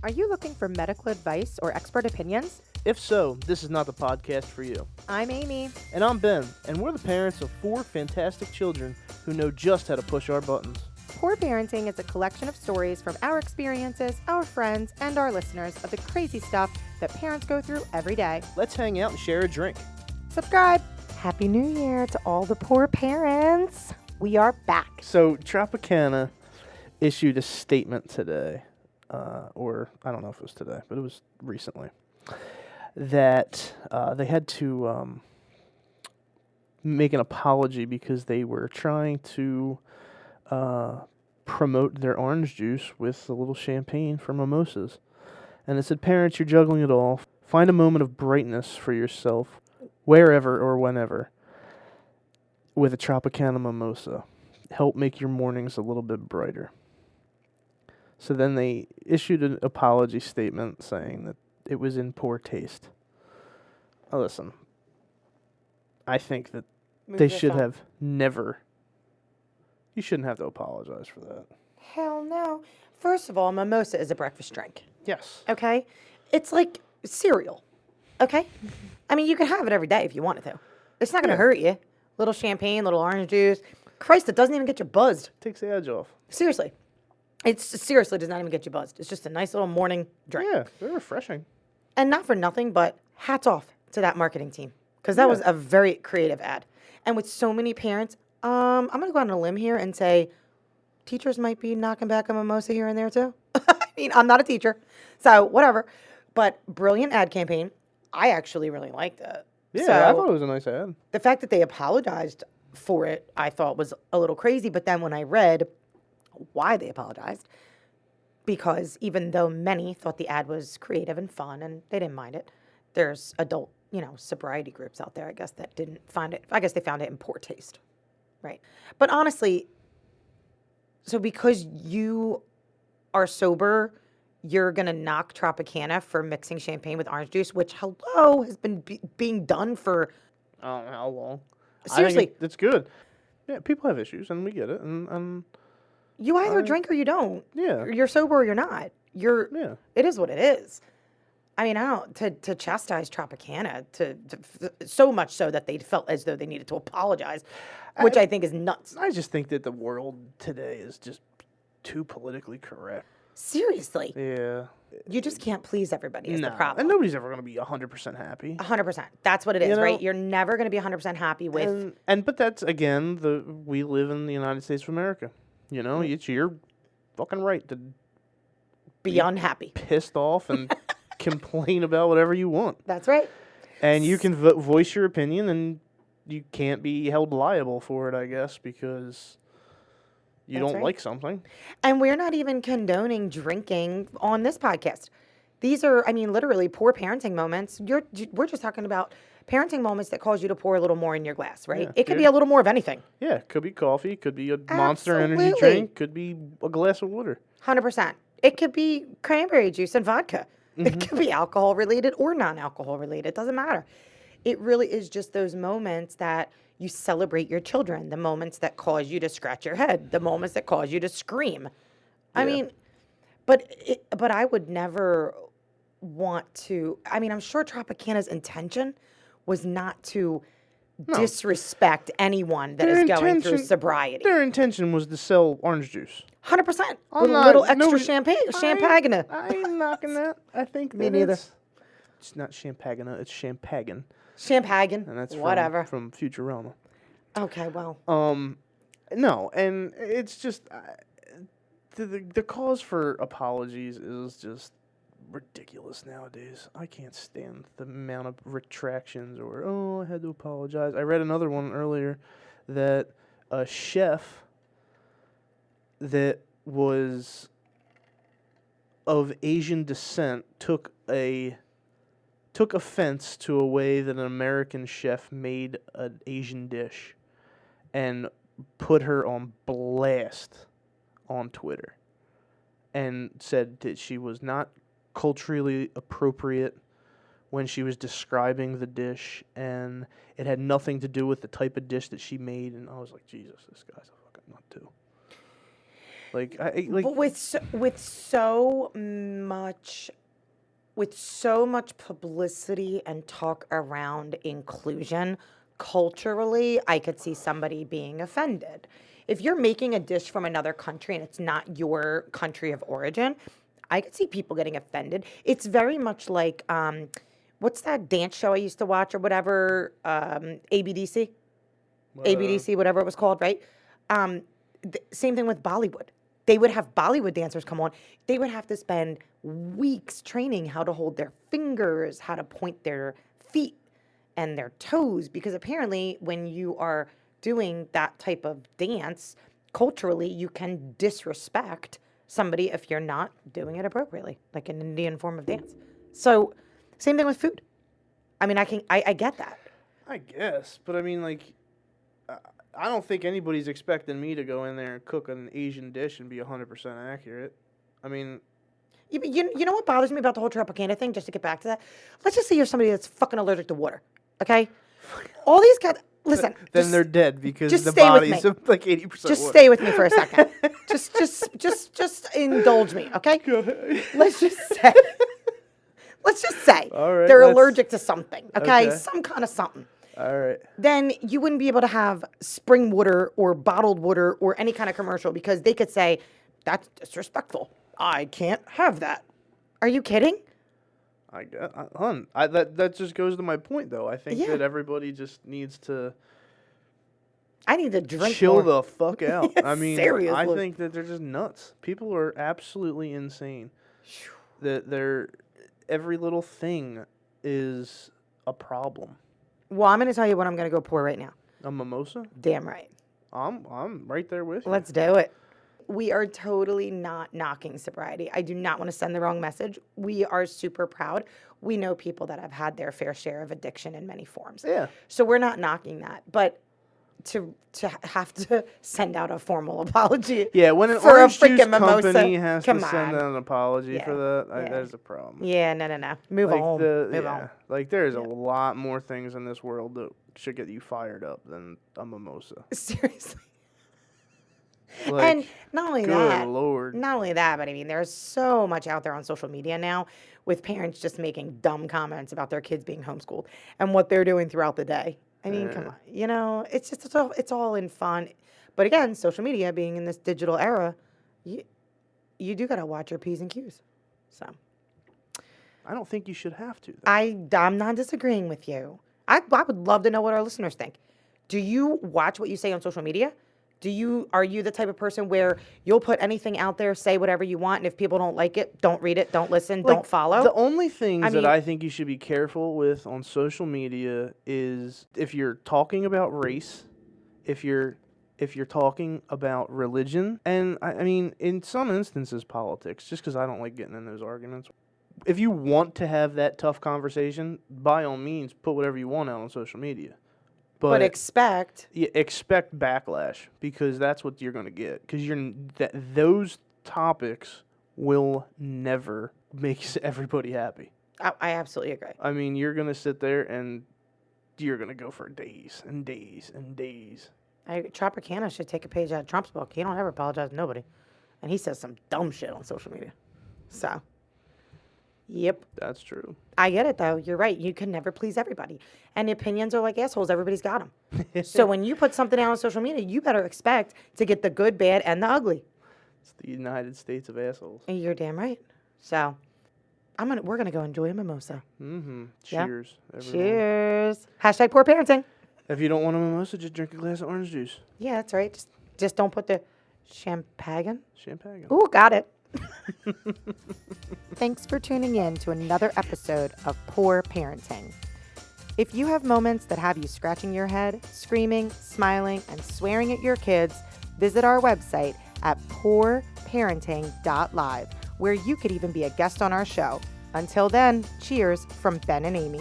Are you looking for medical advice or expert opinions? If so, this is not the podcast for you. I'm Amy. And I'm Ben, and we're the parents of 4 fantastic children who know just how to push our buttons. Poor Parenting is a collection of stories from our experiences, our friends, and our listeners of the crazy stuff that parents go through every day. Let's hang out and share a drink. Subscribe. Happy New Year to all the poor parents. We are back. So, Tropicana issued a statement today, or I don't know if it was today, but it was recently, that they had to make an apology because they were trying to promote their orange juice with a little champagne for mimosas. And it said, parents, you're juggling it all. Find a moment of brightness for yourself, wherever or whenever, with a Tropicana mimosa. Help make your mornings a little bit brighter. So then they issued an apology statement saying that it was in poor taste. Listen, I think that they should have never. You shouldn't have to apologize for that. Hell no. First of all, mimosa is a breakfast drink. Yes. Okay? It's like cereal. Okay? I mean, you can have it every day if you wanted to. It's not going to hurt you. Little champagne, little orange juice. Christ, it doesn't even get you buzzed. Takes the edge off. Seriously. It seriously does not even get you buzzed. It's just a nice little morning drink. Yeah, they're refreshing. And not for nothing, but hats off to that marketing team. Because that was a very creative ad. And with so many parents, I'm going to go out on a limb here and say teachers might be knocking back a mimosa here and there too. I mean, I'm not a teacher, so whatever. But brilliant ad campaign. I actually really liked it. Yeah, So I thought it was a nice ad. the fact that they apologized for it, I thought was a little crazy. But then when I read why they apologized, because even though many thought the ad was creative and fun and they didn't mind it, there's adult, sobriety groups out there, I guess, that didn't find it. I guess they found it in poor taste. Right. But honestly, so because you are sober, you're going to knock Tropicana for mixing champagne with orange juice, which, has been being done for. I don't know how long. Seriously. I think it's good. Yeah, people have issues, and we get it. And You either drink or you don't. Yeah. You're sober or you're not. Yeah. It is what it is. I mean, to chastise Tropicana, so much so that they felt as though they needed to apologize, which I think is nuts. I just think that the world today is just too politically correct. Seriously. Yeah. You just can't please everybody is the No. problem. And nobody's ever going to be 100% happy. 100%. That's what it is, You know? right? You're never going to be 100% happy with. But that's, again, we live in the United States of America. It's your fucking right to be unhappy. pissed off and complain about whatever you want. That's right. And you can voice your opinion, and you can't be held liable for it, I guess, because you That's don't right. like something. And we're not even condoning drinking on this podcast. These are, literally poor parenting moments. We're just talking about parenting moments that cause you to pour a little more in your glass, right? Yeah, It could be a little more of anything. Yeah, could be coffee, could be a Monster Energy Absolutely. drink, could be a glass of water. 100%. It could be cranberry juice and vodka. It could be alcohol related or non-alcohol related. It doesn't matter. It really is just those moments that you celebrate your children, the moments that cause you to scratch your head, the moments that cause you to scream. I mean, but I would never want to. I'm sure Tropicana's intention was not to disrespect anyone that is going through sobriety. Their intention was to sell orange juice. 100%. With a not- little extra nobody- champagne. I ain't knocking that. I think Me that neither. It's not champagne, it's champagne. Champagne. And that's whatever. from Futurama. Okay, well. No, and it's just the cause for apologies is just ridiculous nowadays. I can't stand the amount of retractions or I had to apologize. I read another one earlier that a chef that was of Asian descent took offense to a way that an American chef made an Asian dish and put her on blast on Twitter and said that she was not culturally appropriate when she was describing the dish, and it had nothing to do with the type of dish that she made. And I was like, Jesus, this guy's a fucking nut too. Like, But with so much publicity and talk around inclusion, culturally, I could see somebody being offended. If you're making a dish from another country and it's not your country of origin, I could see people getting offended. It's very much like, what's that dance show I used to watch or whatever, ABDC? ABDC, whatever it was called, right? Same thing with Bollywood. They would have Bollywood dancers come on. They would have to spend weeks training how to hold their fingers, how to point their feet and their toes, because apparently when you are doing that type of dance, culturally, you can disrespect somebody if you're not doing it appropriately, like an Indian form of dance. So, same thing with food. I mean, I get that. I guess, but I mean, like, I don't think anybody's expecting me to go in there and cook an Asian dish and be 100% accurate. I mean, You know what bothers me about the whole Tropicana thing, just to get back to that? Let's just say you're somebody that's fucking allergic to water, okay? All these guys, listen. then they're dead because just the stay with body's me. like 80% Just water. stay with me for a second. just indulge me, okay? Go ahead. Let's just say All right, they're let's- allergic to something, okay? Okay. Some kind of something. All right. Then you wouldn't be able to have spring water or bottled water or any kind of commercial because they could say, that's disrespectful. I can't have that. Are you kidding? I guess, that just goes to my point, though. I think Yeah. that everybody just needs to I need to drink chill more. the fuck out. I mean, I Seriously. think that they're just nuts. People are absolutely insane. That every little thing is a problem. Well, I'm going to tell you what I'm going to go pour right now. A mimosa? Damn right. I'm right there with you. Let's do it. We are totally not knocking sobriety. I do not want to send the wrong message. We are super proud. We know people that have had their fair share of addiction in many forms. Yeah. So we're not knocking that. But to have to send out a formal apology Yeah, when an for a orange juice freaking mimosa, company has to come send on. out an apology Yeah, for that, yeah. that is a problem. Yeah, no. Move on. Move on. Like there's a lot more things in this world that should get you fired up than a mimosa. Seriously. Like, And not only good that, Lord. not only that, but I mean, there's so much out there on social media now with parents just making dumb comments about their kids being homeschooled and what they're doing throughout the day. I mean, come on, it's just it's all in fun. But again, social media being in this digital era, you do gotta watch your P's and Q's. So I don't think you should have to. Though. I'm not disagreeing with you. I would love to know what our listeners think. Do you watch what you say on social media? Are you the type of person where you'll put anything out there, say whatever you want, and if people don't like it, don't read it, don't listen, Like, don't follow? The only things I that mean- I think you should be careful with on social media is if you're talking about race, if you're talking about religion, and I mean in some instances politics, just because I don't like getting in those arguments. If you want to have that tough conversation, by all means, put whatever you want out on social media. but expect Expect backlash because that's what you're going to get. Because those topics will never make everybody happy. I absolutely agree. I mean, you're going to sit there and you're going to go for days and days and days. Tropicana should take a page out of Trump's book. He don't ever apologize to nobody. And he says some dumb shit on social media. So, yep. That's true. I get it, though. You're right. You can never please everybody. And opinions are like assholes. Everybody's got them. So when you put something out on social media, you better expect to get the good, bad, and the ugly. It's the United States of assholes. And you're damn right. So we're going to go enjoy a mimosa. Mm-hmm. Yeah. Cheers, everyone. Cheers. Hashtag poor parenting. If you don't want a mimosa, just drink a glass of orange juice. Yeah, that's right. Just don't put the champagne. Champagne. Ooh, got it. Thanks for tuning in to another episode of Poor Parenting. If you have moments that have you scratching your head, screaming, smiling, and swearing at your kids, visit our website at poorparenting.live, where you could even be a guest on our show. Until then, cheers from Ben and Amy.